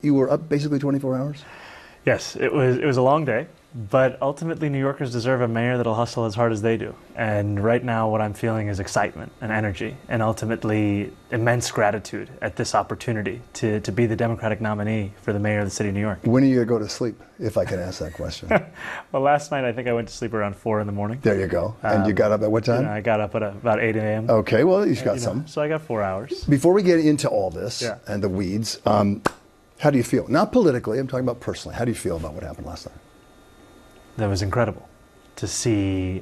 You were up basically 24 hours? Yes, it was a long day, but ultimately New Yorkers deserve a mayor that'll hustle as hard as they do. And right now what I'm feeling is excitement and energy and ultimately immense gratitude at this opportunity to be the Democratic nominee for the mayor of the city of New York. When are you going to go to sleep, if I can ask that question? Well, last night I think I went to sleep around 4 in the morning. There you go. And you got up at what time? I got up at about 8 a.m. Okay, well, you got some. So I got 4 hours. Before we get into all this and the weeds, how do you feel? Not politically, I'm talking about personally. How do you feel about what happened last night? That was incredible to see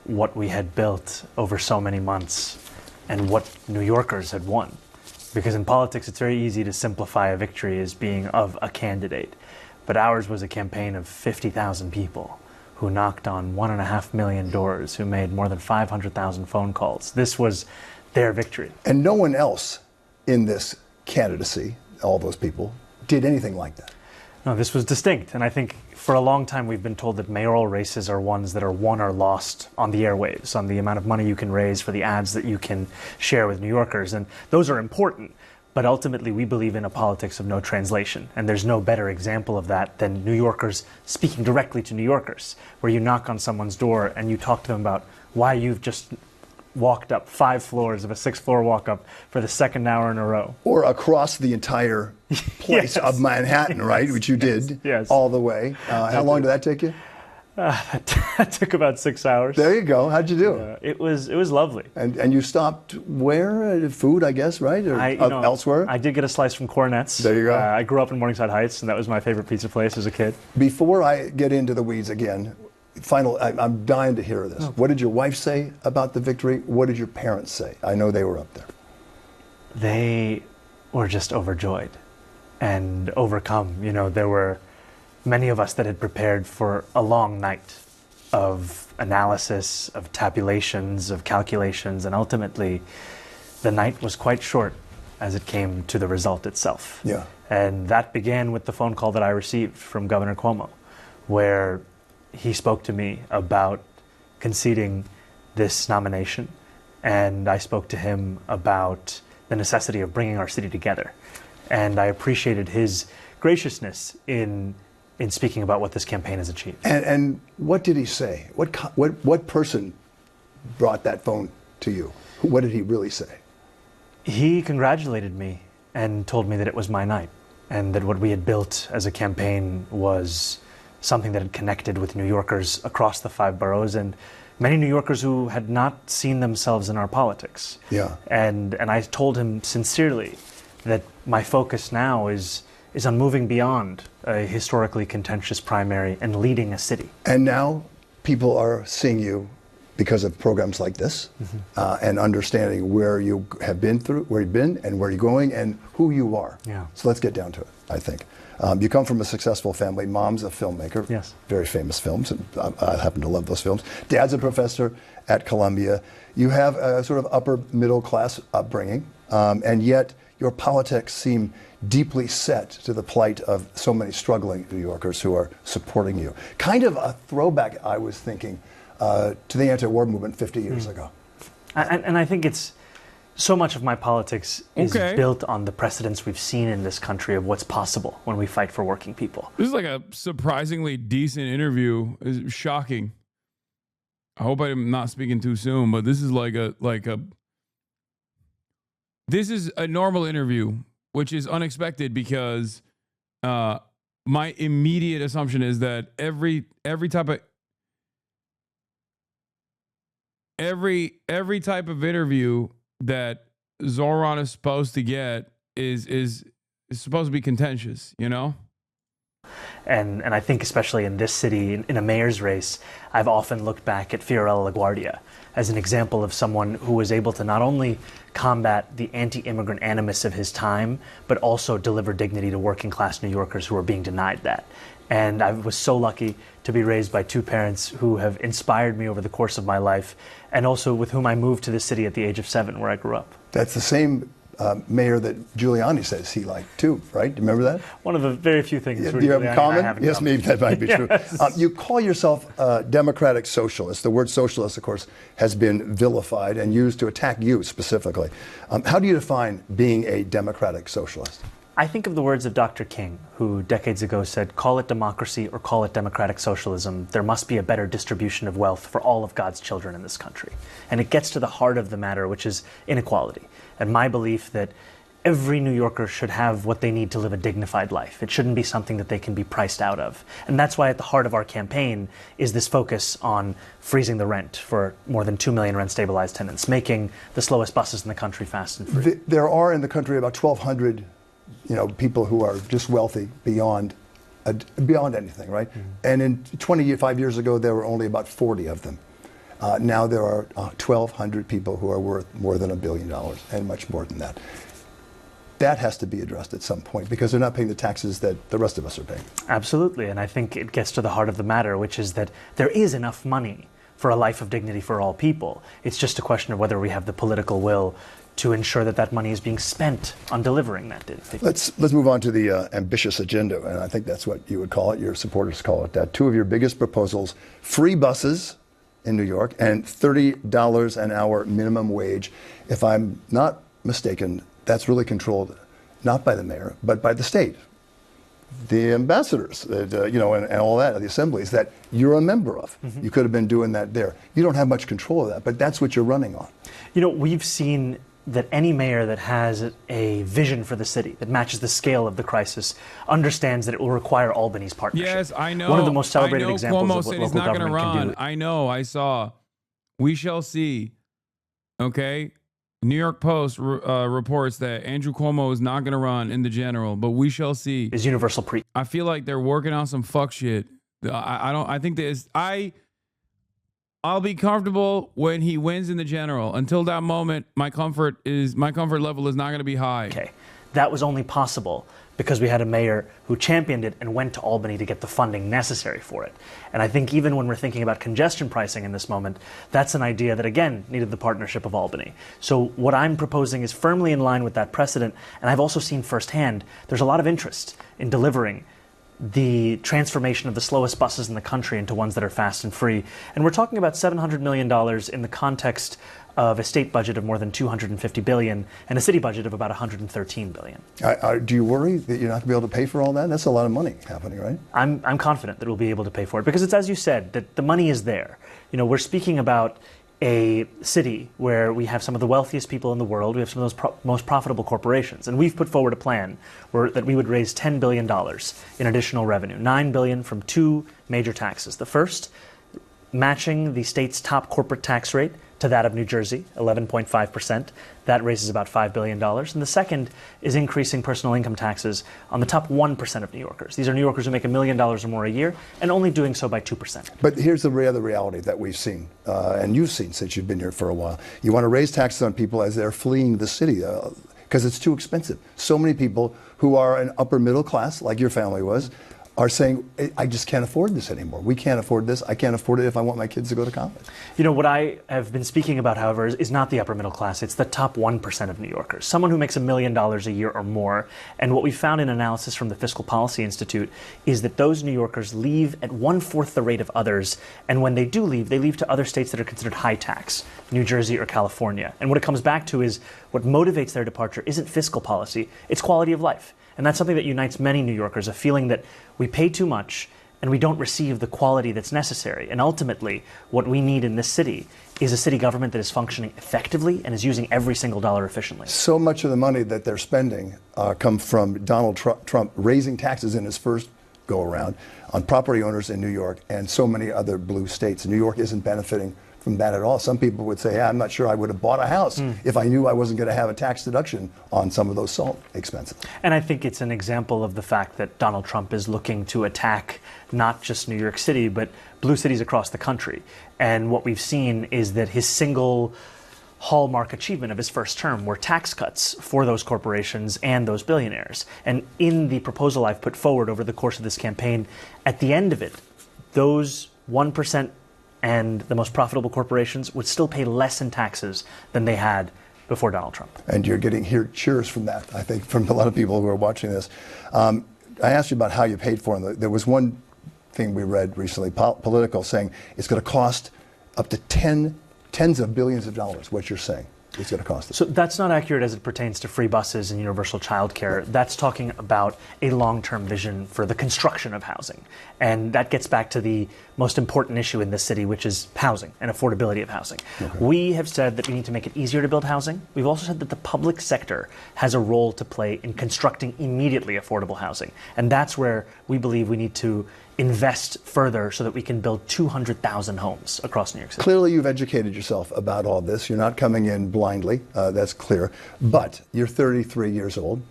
what we had built over so many months and what New Yorkers had won. Because in politics, it's very easy to simplify a victory as being of a candidate. But ours was a campaign of 50,000 people who knocked on 1.5 million doors, who made more than 500,000 phone calls. This was their victory. And no one else in this candidacy, all those people, did anything like that. No, this was distinct. And I think for a long time we've been told that mayoral races are ones that are won or lost on the airwaves, on the amount of money you can raise for the ads that you can share with New Yorkers. And those are important. But ultimately we believe in a politics of no translation. And there's no better example of that than New Yorkers speaking directly to New Yorkers, where you knock on someone's door and you talk to them about why you've just walked up 5 floors of a 6th-floor walk-up for the 2nd hour in a row. Or across the entire place of Manhattan, right? Which you did all the way. How long did that take you? That took about 6 hours. There you go. How'd you do? It was lovely. And you stopped where? Food, I guess, right? Or elsewhere? I did get a slice from Cornet's. There you go. I grew up in Morningside Heights, and that was my favorite pizza place as a kid. Before I get into the weeds again, I'm dying to hear this. What did your wife say about the victory? What did your parents say? I know they were up there. They were just overjoyed and overcome. You know, there were many of us that had prepared for a long night of analysis, of tabulations, of calculations, and ultimately the night was quite short as it came to the result itself. Yeah. And that began with the phone call that I received from Governor Cuomo, where he spoke to me about conceding this nomination, and I spoke to him about the necessity of bringing our city together. And I appreciated his graciousness in speaking about what this campaign has achieved. And what did he say? What person brought that phone to you? What did he really say? He congratulated me and told me that it was my night, and that what we had built as a campaign was something that had connected with New Yorkers across the 5 boroughs and many New Yorkers who had not seen themselves in our politics. Yeah. And I told him sincerely that my focus now is on moving beyond a historically contentious primary and leading a city. And now people are seeing you because of programs like this, and understanding where you have been through, where you've been, and where you're going, and who you are. Yeah. So let's get down to it, I think. You come from a successful family. Mom's a filmmaker. Yes. Very famous films, and I happen to love those films. Dad's a professor at Columbia. You have a sort of upper middle class upbringing, and yet your politics seem deeply set to the plight of so many struggling New Yorkers who are supporting you. Kind of a throwback, I was thinking, to the anti-war movement 50 years ago. And I think it's so much of my politics is built on the precedents we've seen in this country of what's possible when we fight for working people. This is like a surprisingly decent interview. It's shocking. I hope I'm not speaking too soon, but this is this is a normal interview, which is unexpected because my immediate assumption is that every type of interview that Zohran is supposed to get is supposed to be contentious, you know? And I think especially in this city, in a mayor's race, I've often looked back at Fiorella LaGuardia as an example of someone who was able to not only combat the anti-immigrant animus of his time, but also deliver dignity to working class New Yorkers who were being denied that. And I was so lucky to be raised by 2 parents who have inspired me over the course of my life, and also with whom I moved to the city at the age of 7, where I grew up. That's the same mayor that Giuliani says he liked too, right? Do you remember that? One of the very few things. Do you have in common? Yes, maybe that might be true. Yes. You call yourself a democratic socialist. The word socialist, of course, has been vilified and used to attack you specifically. How do you define being a democratic socialist? I think of the words of Dr. King, who decades ago said, call it democracy or call it democratic socialism, there must be a better distribution of wealth for all of God's children in this country. And it gets to the heart of the matter, which is inequality. And my belief that every New Yorker should have what they need to live a dignified life. It shouldn't be something that they can be priced out of. And that's why at the heart of our campaign is this focus on freezing the rent for more than 2 million rent-stabilized tenants, making the slowest buses in the country fast and free. There are in the country about 1,200 people who are just wealthy beyond anything, right? Mm-hmm. And in 25 years ago, there were only about 40 of them. Now there are 1,200 people who are worth more than $1 billion and much more than that. That has to be addressed at some point because they're not paying the taxes that the rest of us are paying. Absolutely, and I think it gets to the heart of the matter, which is that there is enough money for a life of dignity for all people. It's just a question of whether we have the political will to ensure that that money is being spent on delivering that dignity. Let's move on to the ambitious agenda, and I think that's what you would call it. Your supporters call it that. Two of your biggest proposals: free buses in New York and $30 an hour minimum wage. If I'm not mistaken, that's really controlled not by the mayor, but by the state, the ambassadors, and all that, the assemblies that you're a member of. Mm-hmm. You could have been doing that there. You don't have much control of that, but that's what you're running on. We've seen that any mayor that has a vision for the city that matches the scale of the crisis understands that it will require Albany's partnership. Yes, I know. One of the most celebrated examples Cuomo of what said local government can do. I know. I saw. We shall see. Okay. New York Post reports that Andrew Cuomo is not going to run in the general, but we shall see. Is universal pre. I feel like they're working on some fuck shit. I think there's. I'll be comfortable when he wins in the general. Until that moment, my comfort level is not going to be high. Okay. That was only possible because we had a mayor who championed it and went to Albany to get the funding necessary for it. And I think even when we're thinking about congestion pricing in this moment, that's an idea that, again, needed the partnership of Albany. So what I'm proposing is firmly in line with that precedent. And I've also seen firsthand there's a lot of interest in delivering the transformation of the slowest buses in the country into ones that are fast and free. And we're talking about $700 million in the context of a state budget of more than $250 billion and a city budget of about $113 billion. Do you worry that you're not going to be able to pay for all that? That's a lot of money happening, right? I'm confident that we'll be able to pay for it because it's, as you said, that the money is there. We're speaking about a city where we have some of the wealthiest people in the world. We have some of those most profitable corporations. And we've put forward a plan that we would raise $10 billion in additional revenue, $9 billion from two major taxes. The first, matching the state's top corporate tax rate to that of New Jersey, 11.5%. That raises about $5 billion. And the second is increasing personal income taxes on the top 1% of New Yorkers. These are New Yorkers who make $1 million or more a year, and only doing so by 2%. But here's the other reality that we've seen, and you've seen since you've been here for a while. You want to raise taxes on people as they're fleeing the city because it's too expensive. So many people who are an upper middle class, like your family was, are saying, I just can't afford this anymore. We can't afford this. I can't afford it if I want my kids to go to college. What I have been speaking about, however, is not the upper middle class. It's the top 1% of New Yorkers, someone who makes $1 million a year or more. And what we found in analysis from the Fiscal Policy Institute is that those New Yorkers leave at 1/4 the rate of others. And when they do leave, they leave to other states that are considered high tax, New Jersey or California. And what it comes back to is what motivates their departure isn't fiscal policy, it's quality of life. And that's something that unites many New Yorkers, a feeling that we pay too much and we don't receive the quality that's necessary. And ultimately, what we need in this city is a city government that is functioning effectively and is using every single dollar efficiently. So much of the money that they're spending come from Donald Trump raising taxes in his first go-around on property owners in New York and so many other blue states. New York isn't benefiting from that at all. Some people would say, I'm not sure I would have bought a house if I knew I wasn't going to have a tax deduction on some of those salt expenses. And I think it's an example of the fact that Donald Trump is looking to attack not just New York City, but blue cities across the country. And what we've seen is that his single hallmark achievement of his first term were tax cuts for those corporations and those billionaires. And in the proposal I've put forward over the course of this campaign, at the end of it, those 1% and the most profitable corporations would still pay less in taxes than they had before Donald Trump. And you're getting cheers from that, I think, from a lot of people who are watching this. I asked you about how you paid for them. There was one thing we read recently, Politico, saying it's going to cost up to tens of billions of dollars, what you're saying. it's going to cost us. So that's not accurate as it pertains to free buses and universal childcare. That's talking about a long-term vision for the construction of housing. And that gets back to the most important issue in this city, which is housing and affordability of housing. Okay. We have said that we need to make it easier to build housing. We've also said that the public sector has a role to play in constructing immediately affordable housing. And that's where we believe we need to invest further so that we can build 200,000 homes across New York City. Clearly, you've educated yourself about all this. You're not coming in blindly. That's clear. But you're 33 years old.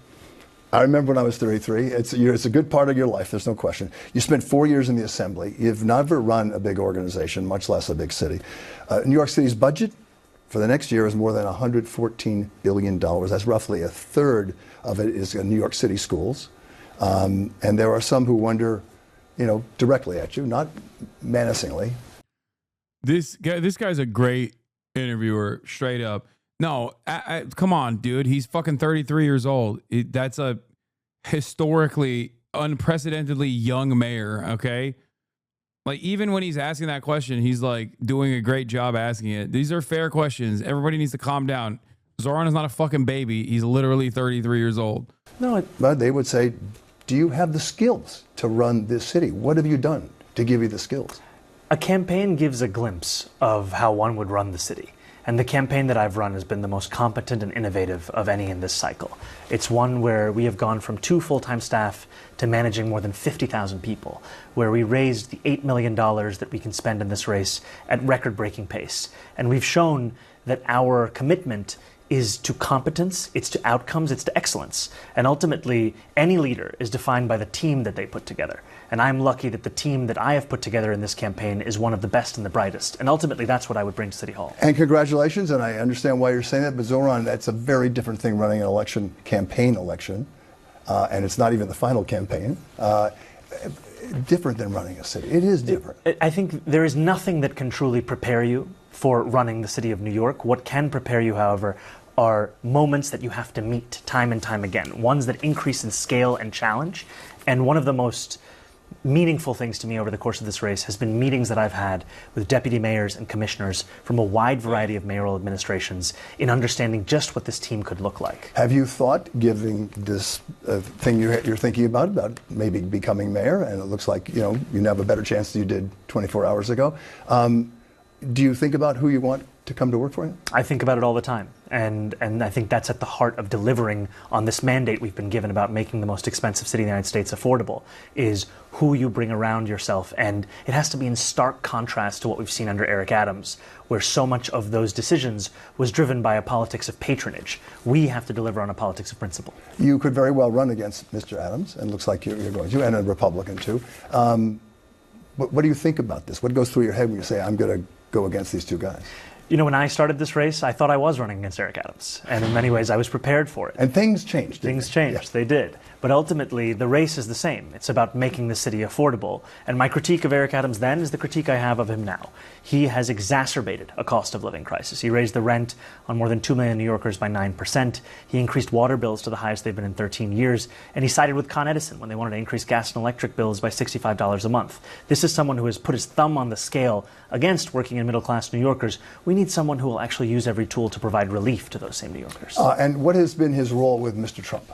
I remember when I was 33. It's a good part of your life. There's no question. You spent 4 years in the Assembly. You've never run a big organization, much less a big city. New York City's budget for the next year is more than $114 billion. That's roughly a third of it is in New York City schools. And there are some who wonder, directly at you, not menacingly. This guy's a great interviewer, straight up. No, come on, dude. He's fucking 33 years old. That's a historically, unprecedentedly young mayor, okay? Like, even when he's asking that question, he's like doing a great job asking it. These are fair questions. Everybody needs to calm down. Zohran is not a fucking baby. He's literally 33 years old. No, but they would say, do you have the skills to run this city? What have you done to give you the skills? A campaign gives a glimpse of how one would run the city. And the campaign that I've run has been the most competent and innovative of any in this cycle. It's one where we have gone from 2 full-time staff to managing more than 50,000 people, where we raised the $8 million that we can spend in this race at record-breaking pace. And we've shown that our commitment is to competence, it's to outcomes, it's to excellence. And ultimately, any leader is defined by the team that they put together. And I'm lucky that the team that I have put together in this campaign is one of the best and the brightest. And ultimately, that's what I would bring to City Hall. And congratulations, and I understand why you're saying that, but Zohran, that's a very different thing running an campaign election, and it's not even the final campaign. Different than running a city. It is different. I think there is nothing that can truly prepare you for running the city of New York. What can prepare you, however, are moments that you have to meet time and time again, ones that increase in scale and challenge. And one of the most meaningful things to me over the course of this race has been meetings that I've had with deputy mayors and commissioners from a wide variety of mayoral administrations in understanding just what this team could look like. Have you thought, giving this thing you're thinking about maybe becoming mayor, and it looks like you have a better chance than you did 24 hours ago, do you think about who you want to come to work for you? I think about it all the time. And I think that's at the heart of delivering on this mandate we've been given about making the most expensive city in the United States affordable, is who you bring around yourself. And it has to be in stark contrast to what we've seen under Eric Adams, where so much of those decisions was driven by a politics of patronage. We have to deliver on a politics of principle. You could very well run against Mr. Adams, and it looks like you're going to, and a Republican too. What do you think about this? What goes through your head when you say, I'm going to go against these two guys? When I started this race, I thought I was running against Eric Adams. And in many ways, I was prepared for it. And things changed. Things changed. Yeah. They did. But ultimately, the race is the same. It's about making the city affordable. And my critique of Eric Adams then is the critique I have of him now. He has exacerbated a cost of living crisis. He raised the rent on more than 2 million New Yorkers by 9%. He increased water bills to the highest they've been in 13 years. And he sided with Con Edison when they wanted to increase gas and electric bills by $65 a month. This is someone who has put his thumb on the scale against working and middle-class New Yorkers. We need someone who will actually use every tool to provide relief to those same New Yorkers. And what has been his role with Mr. Trump?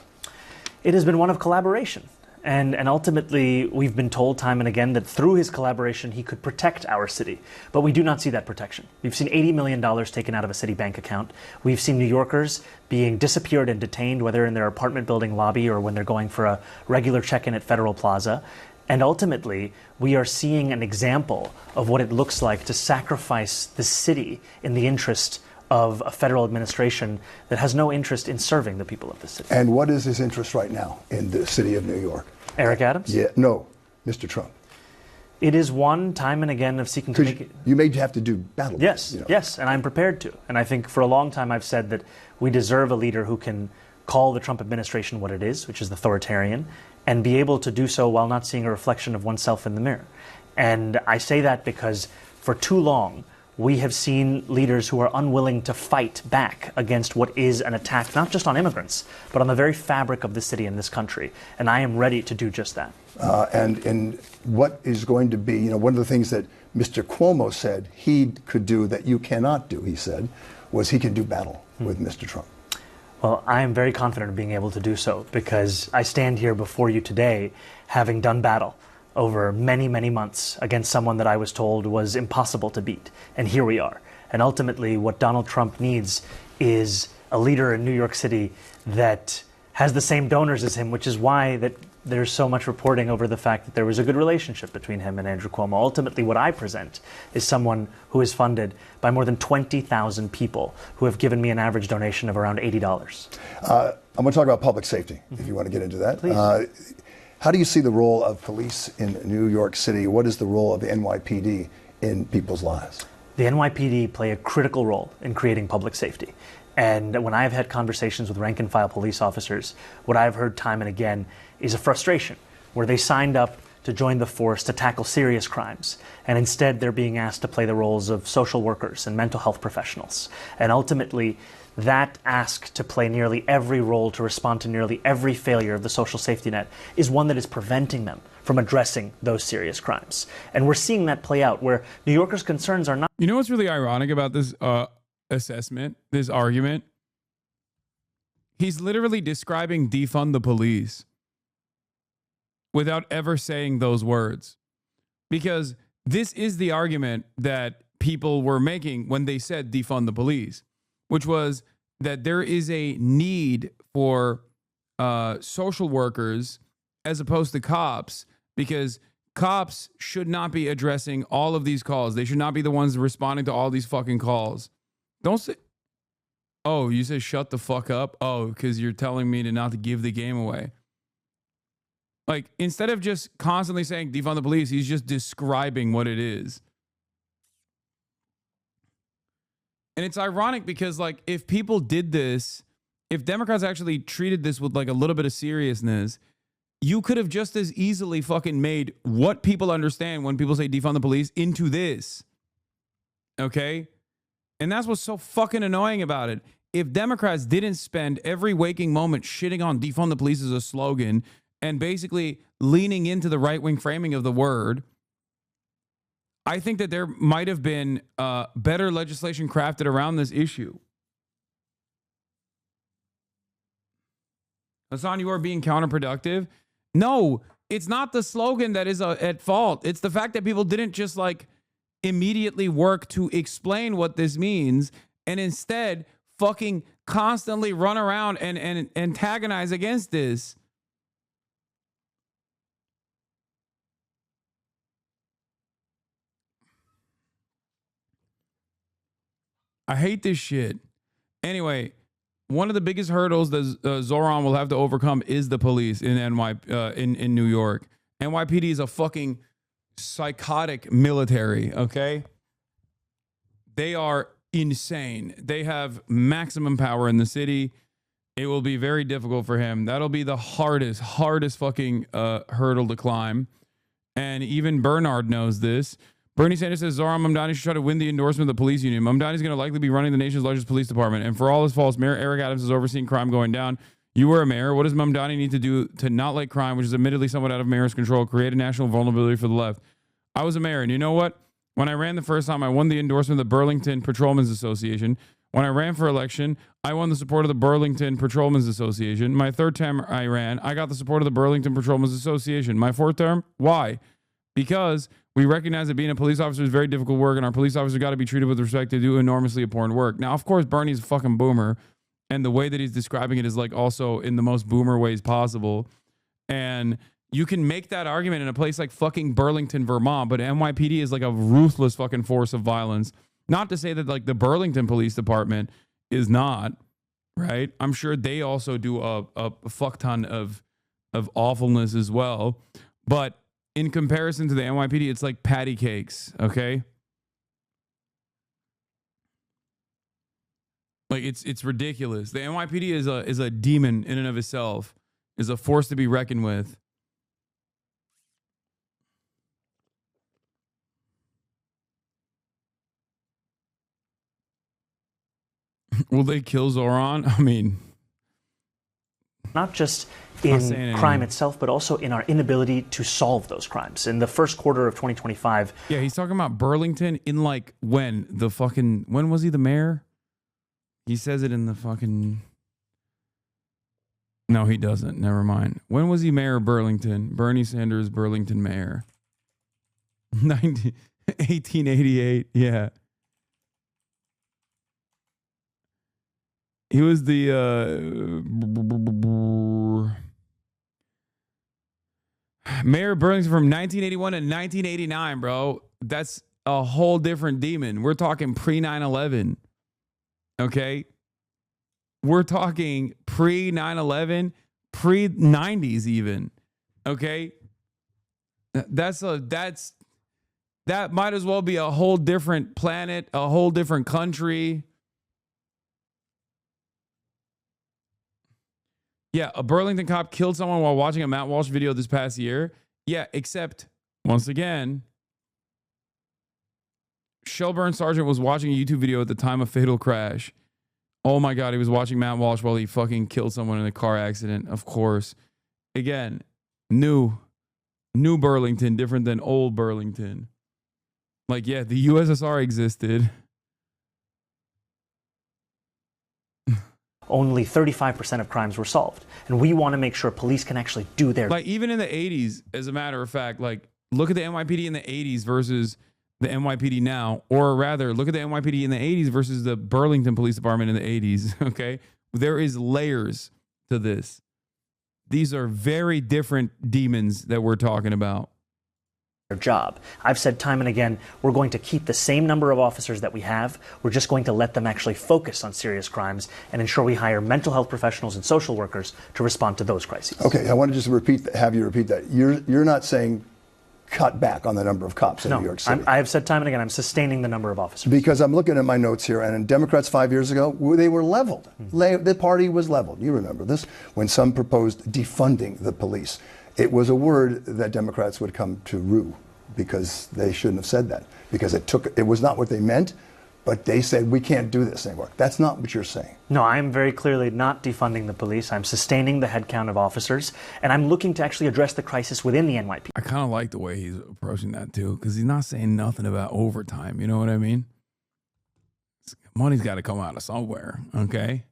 It has been one of collaboration. And ultimately, we've been told time and again that through his collaboration, he could protect our city. But we do not see that protection. We've seen $80 million taken out of a city bank account. We've seen New Yorkers being disappeared and detained, whether in their apartment building lobby or when they're going for a regular check-in at Federal Plaza. And ultimately, we are seeing an example of what it looks like to sacrifice the city in the interest of a federal administration that has no interest in serving the people of the city. And what is his interest right now in the city of New York? Eric Adams? Yeah, no, Mr. Trump. It is one time and again of seeking to make it. You may have to do battle. Yes, yes, and I'm prepared to. And I think for a long time I've said that we deserve a leader who can call the Trump administration what it is, which is authoritarian, and be able to do so while not seeing a reflection of oneself in the mirror. And I say that because for too long, we have seen leaders who are unwilling to fight back against what is an attack, not just on immigrants, but on the very fabric of the city and this country. And I am ready to do just that. And what is going to be, one of the things that Mr. Cuomo said he could do that you cannot do, he said, was he can do battle. with Mr. Trump? Well, I am very confident of being able to do so because I stand here before you today having done battle over many, many months against someone that I was told was impossible to beat. And here we are. And ultimately, what Donald Trump needs is a leader in New York City that has the same donors as him, which is why that there's so much reporting over the fact that there was a good relationship between him and Andrew Cuomo. Ultimately, what I present is someone who is funded by more than 20,000 people who have given me an average donation of around $80. I'm going to talk about public safety, if you want to get into that. Please. How do you see the role of police in New York City? What is the role of the NYPD in people's lives? The NYPD play a critical role in creating public safety. And when I've had conversations with rank and file police officers, what I've heard time and again is a frustration where they signed up to join the force to tackle serious crimes. And instead, they're being asked to play the roles of social workers and mental health professionals. And ultimately, that ask to play nearly every role to respond to nearly every failure of the social safety net is one that is preventing them from addressing those serious crimes. And we're seeing that play out where New Yorkers' concerns are not... You know what's really ironic about this assessment, this argument? He's literally describing defund the police without ever saying those words. Because this is the argument that people were making when they said defund the police, which was that there is a need for social workers as opposed to cops, because cops should not be addressing all of these calls. They should not be the ones responding to all these fucking calls. Don't say, oh, you say shut the fuck up? Oh, because you're telling me to not to give the game away. Like, instead of just constantly saying defund the police, he's just describing what it is. And it's ironic because, like, if people did this, if Democrats actually treated this with, like, a little bit of seriousness, you could have just as easily fucking made what people understand when people say defund the police into this. Okay? And that's what's so fucking annoying about it. If Democrats didn't spend every waking moment shitting on defund the police as a slogan and basically leaning into the right-wing framing of the word, I think that there might have been better legislation crafted around this issue. Hasan, you are being counterproductive. No, it's not the slogan that is at fault. It's the fact that people didn't just like immediately work to explain what this means and instead fucking constantly run around and antagonize against this. I hate this shit. Anyway, one of the biggest hurdles that Zohran will have to overcome is the police in in New York. NYPD is a fucking psychotic military, okay? They are insane. They have maximum power in the city. It will be very difficult for him. That'll be the hardest fucking hurdle to climb. And even Bernard knows this. Bernie Sanders says Zohran Mamdani should try to win the endorsement of the police union. Mamdani is going to likely be running the nation's largest police department. And for all his faults, Mayor Eric Adams is overseeing crime going down. You were a mayor. What does Mamdani need to do to not like crime, which is admittedly somewhat out of mayor's control, create a national vulnerability for the left? I was a mayor, and you know what? When I ran the first time, I won the endorsement of the Burlington Patrolmen's Association. When I ran for election, I won the support of the Burlington Patrolmen's Association. My third time I ran, I got the support of the Burlington Patrolmen's Association. My fourth term, why? Because we recognize that being a police officer is very difficult work, and our police officers got to be treated with respect to do enormously important work. Now, of course, Bernie's a fucking boomer, and the way that he's describing it is like also in the most boomer ways possible. And you can make that argument in a place like fucking Burlington, Vermont, but NYPD is like a ruthless fucking force of violence. Not to say that like the Burlington Police Department is not, right? I'm sure they also do a fuck ton of awfulness as well. But in comparison to the NYPD, it's like patty cakes, okay? Like it's ridiculous. The NYPD is a demon in and of itself, is a force to be reckoned with. Will they kill Zohran? I mean, not just in crime itself, but also in our inability to solve those crimes. In the first quarter of 2025. Yeah, he's talking about Burlington in like when was he the mayor? He says it in the fucking... No, he doesn't. Never mind. When was he mayor of Burlington? Bernie Sanders, Burlington mayor. 1888. Yeah. He was the mayor of Burlington from 1981 to 1989, bro. That's a whole different demon. We're talking pre 9/11. Okay? We're talking pre 9/11, pre 90s even. Okay? That might as well be a whole different planet, a whole different country. Yeah, a Burlington cop killed someone while watching a Matt Walsh video this past year. Yeah, except, once again, Shelburne Sargent was watching a YouTube video at the time of fatal crash. Oh my God, he was watching Matt Walsh while he fucking killed someone in a car accident, of course. Again, new Burlington, different than old Burlington. Like, yeah, the USSR existed. Only 35% of crimes were solved. And we want to make sure police can actually do their... Like, even in the 80s, as a matter of fact, like, look at the NYPD in the 80s versus the NYPD now. Or rather, look at the NYPD in the 80s versus the Burlington Police Department in the 80s, okay? There is layers to this. These are very different demons that we're talking about. Their job. I've said time and again, we're going to keep the same number of officers that we have. We're just going to let them actually focus on serious crimes and ensure we hire mental health professionals and social workers to respond to those crises. Okay, I want to just have you repeat that. You're not saying cut back on the number of cops in New York City. I have said time and again, I'm sustaining the number of officers. Because I'm looking at my notes here, and Democrats 5 years ago, they were leveled. The party was leveled. You remember this? When some proposed defunding the police. It was a word that Democrats would come to rue because they shouldn't have said that. Because it was not what they meant, but they said, we can't do this anymore. That's not what you're saying. No, I am very clearly not defunding the police. I'm sustaining the headcount of officers, and I'm looking to actually address the crisis within the NYPD. I kind of like the way he's approaching that too, because he's not saying nothing about overtime. You know what I mean? Money's got to come out of somewhere, okay?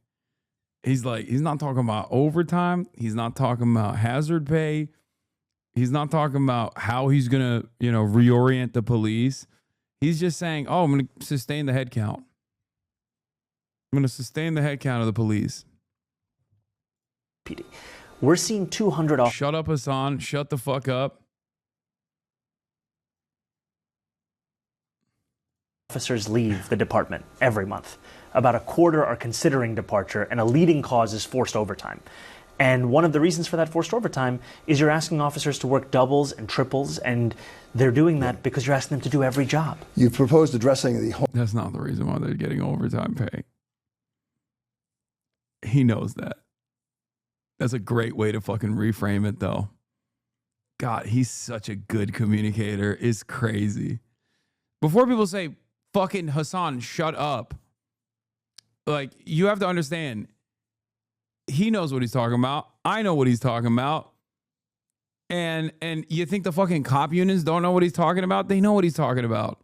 He's not talking about overtime. He's not talking about hazard pay. He's not talking about how he's going to, reorient the police. He's just saying, I'm going to sustain the head count. I'm going to sustain the head count of the police. We're seeing 200 officers. Shut up, Hasan. Shut the fuck up. Officers leave the department every month. About a quarter are considering departure, and a leading cause is forced overtime. And one of the reasons for that forced overtime is you're asking officers to work doubles and triples, and they're doing that because you're asking them to do every job. You've proposed addressing the... That's not the reason why they're getting overtime pay. He knows that. That's a great way to fucking reframe it, though. God, he's such a good communicator. It's crazy. Before people say, fucking Hasan, shut up. Like, you have to understand, he knows what he's talking about. I know what he's talking about. And you think the fucking cop unions don't know what he's talking about? They know what he's talking about.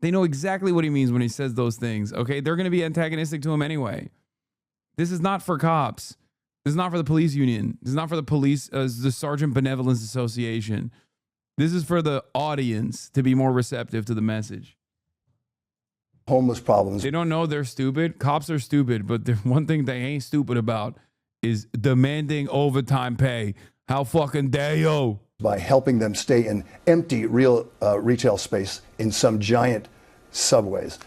They know exactly what he means when he says those things, okay? They're going to be antagonistic to him anyway. This is not for cops. This is not for the police union. This is not for the police, the Sergeant Benevolence Association. This is for the audience to be more receptive to the message. Homeless problems. They don't know they're stupid. Cops are stupid, but the one thing they ain't stupid about is demanding overtime pay. How fucking dare you? By helping them stay in empty real retail space in some giant subways.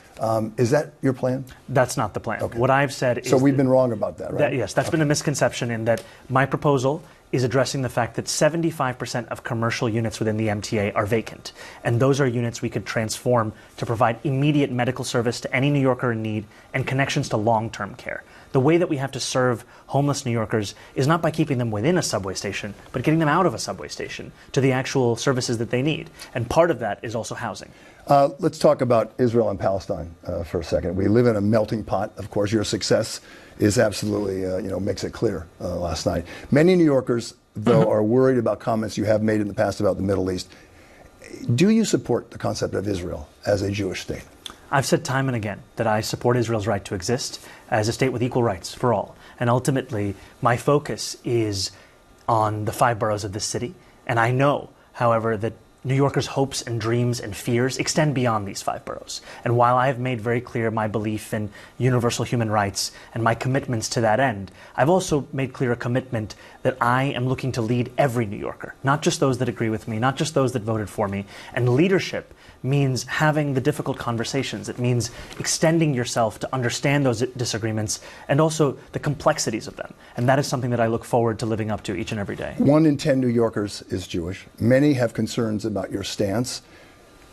Is that your plan? That's not the plan. Okay. What I've said is... So we've been wrong about that, right? Yes, that's been a misconception in that my proposal is addressing the fact that 75% of commercial units within the MTA are vacant. And those are units we could transform to provide immediate medical service to any New Yorker in need and connections to long-term care. The way that we have to serve homeless New Yorkers is not by keeping them within a subway station, but getting them out of a subway station to the actual services that they need. And part of that is also housing. Let's talk about Israel and Palestine for a second. We live in a melting pot. Of course, your success is absolutely, makes it clear last night. Many New Yorkers, though, are worried about comments you have made in the past about the Middle East. Do you support the concept of Israel as a Jewish state? I've said time and again that I support Israel's right to exist as a state with equal rights for all. And ultimately, my focus is on the 5 boroughs of this city. And I know, however, that New Yorkers' hopes and dreams and fears extend beyond these 5 boroughs. And while I have made very clear my belief in universal human rights and my commitments to that end, I've also made clear a commitment that I am looking to lead every New Yorker, not just those that agree with me, not just those that voted for me. And leadership means having the difficult conversations. It means extending yourself to understand those disagreements and also the complexities of them. And that is something that I look forward to living up to each and every day. 1 in 10 New Yorkers is Jewish. Many have concerns about your stance.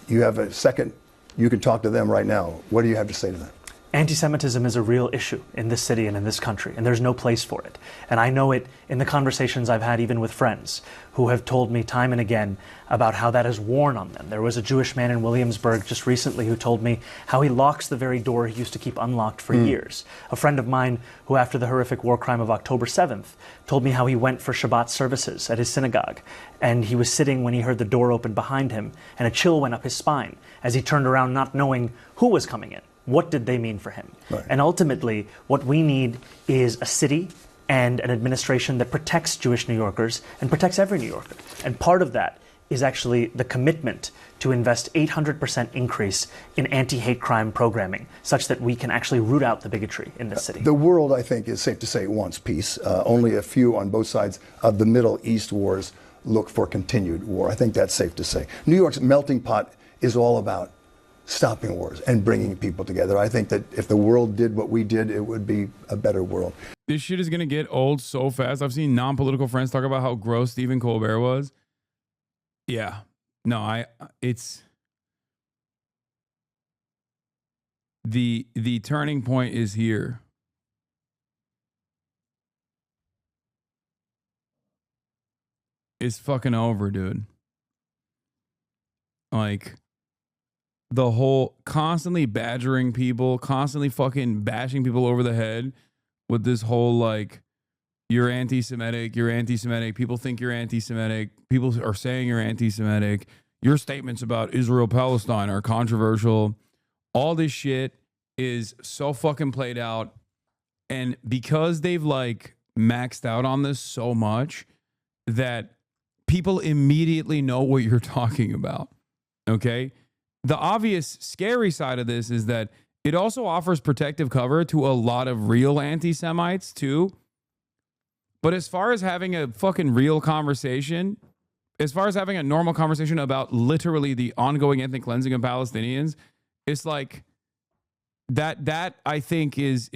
You have a second, you can talk to them right now. What do you have to say to them? Anti-Semitism is a real issue in this city and in this country, and there's no place for it. And I know it in the conversations I've had even with friends who have told me time and again about how that has worn on them. There was a Jewish man in Williamsburg just recently who told me how he locks the very door he used to keep unlocked for years. A friend of mine who, after the horrific war crime of October 7th, told me how he went for Shabbat services at his synagogue, and he was sitting when he heard the door open behind him, and a chill went up his spine as he turned around not knowing who was coming in. What did they mean for him? Right. And ultimately, what we need is a city and an administration that protects Jewish New Yorkers and protects every New Yorker. And part of that is actually the commitment to invest 800% increase in anti-hate crime programming, such that we can actually root out the bigotry in this city. The world, I think, is safe to say, wants peace. Only a few on both sides of the Middle East wars look for continued war. I think that's safe to say. New York's melting pot is all about stopping wars and bringing people together. I think that if the world did what we did, it would be a better world. This shit is going to get old so fast. I've seen non-political friends talk about how gross Stephen Colbert was. Yeah. No, it's the turning point is here. It's fucking over, dude. Like, the whole constantly badgering people, constantly fucking bashing people over the head with this whole, like, you're anti-Semitic, people think you're anti-Semitic, people are saying you're anti-Semitic, your statements about Israel-Palestine are controversial. All this shit is so fucking played out. And because they've, like, maxed out on this so much that people immediately know what you're talking about, okay? The obvious scary side of this is that it also offers protective cover to a lot of real anti-Semites too. But as far as having a fucking real conversation, as far as having a normal conversation about literally the ongoing ethnic cleansing of Palestinians, it's like that I think is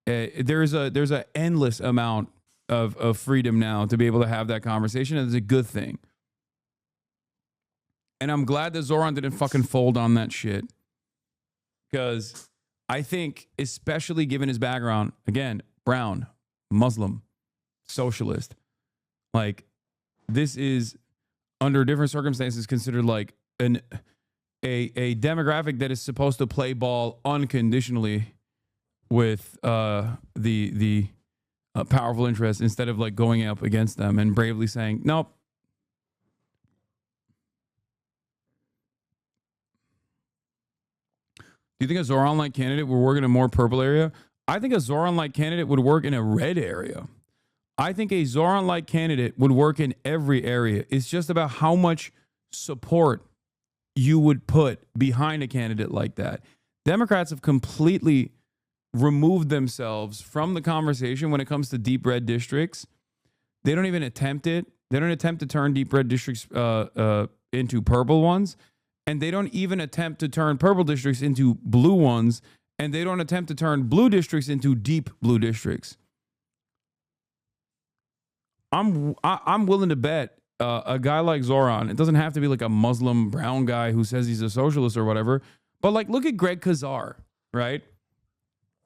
there's a endless amount of freedom now to be able to have that conversation, and it's a good thing. And I'm glad that Zohran didn't fucking fold on that shit. Because I think, especially given his background, again, brown, Muslim, socialist, like, this is, under different circumstances, considered like a demographic that is supposed to play ball unconditionally with the powerful interests, instead of like going up against them and bravely saying, nope. Do you think a Zohran-like candidate would work in a more purple area? I think a Zohran-like candidate would work in a red area. I think a Zohran-like candidate would work in every area. It's just about how much support you would put behind a candidate like that. Democrats have completely removed themselves from the conversation when it comes to deep red districts. They don't even attempt it. They don't attempt to turn deep red districts into purple ones. And they don't even attempt to turn purple districts into blue ones. And they don't attempt to turn blue districts into deep blue districts. I'm willing to bet a guy like Zohran, it doesn't have to be like a Muslim brown guy who says he's a socialist or whatever, but like, look at Greg Kazar, right?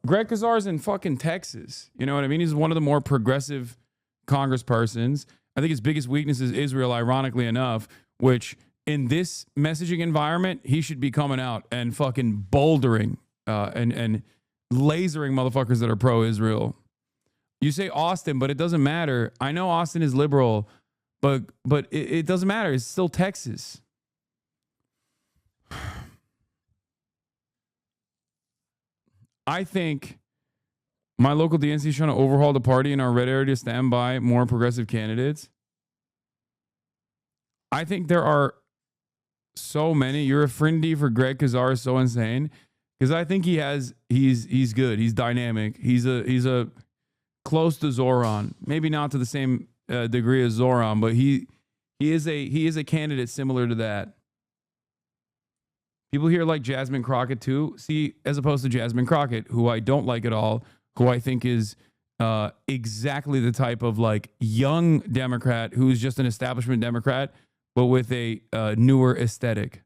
Greg Kazar's in fucking Texas. You know what I mean? He's one of the more progressive congresspersons. I think his biggest weakness is Israel, ironically enough, which in this messaging environment, he should be coming out and fucking bouldering and lasering motherfuckers that are pro-Israel. You say Austin, but it doesn't matter. I know Austin is liberal, but it doesn't matter. It's still Texas. I think my local DNC is trying to overhaul the party in our red area to stand by more progressive candidates. I think there are so many. You're a friendy for Greg Kazar is so insane because I think he's good. He's dynamic. He's a close to Zohran, maybe not to the same degree as Zohran, but he is a candidate similar to that. People here like Jasmine Crockett too. See, as opposed to Jasmine Crockett, who I don't like at all, who I think is exactly the type of like young Democrat who's just an establishment Democrat, but with a newer aesthetic.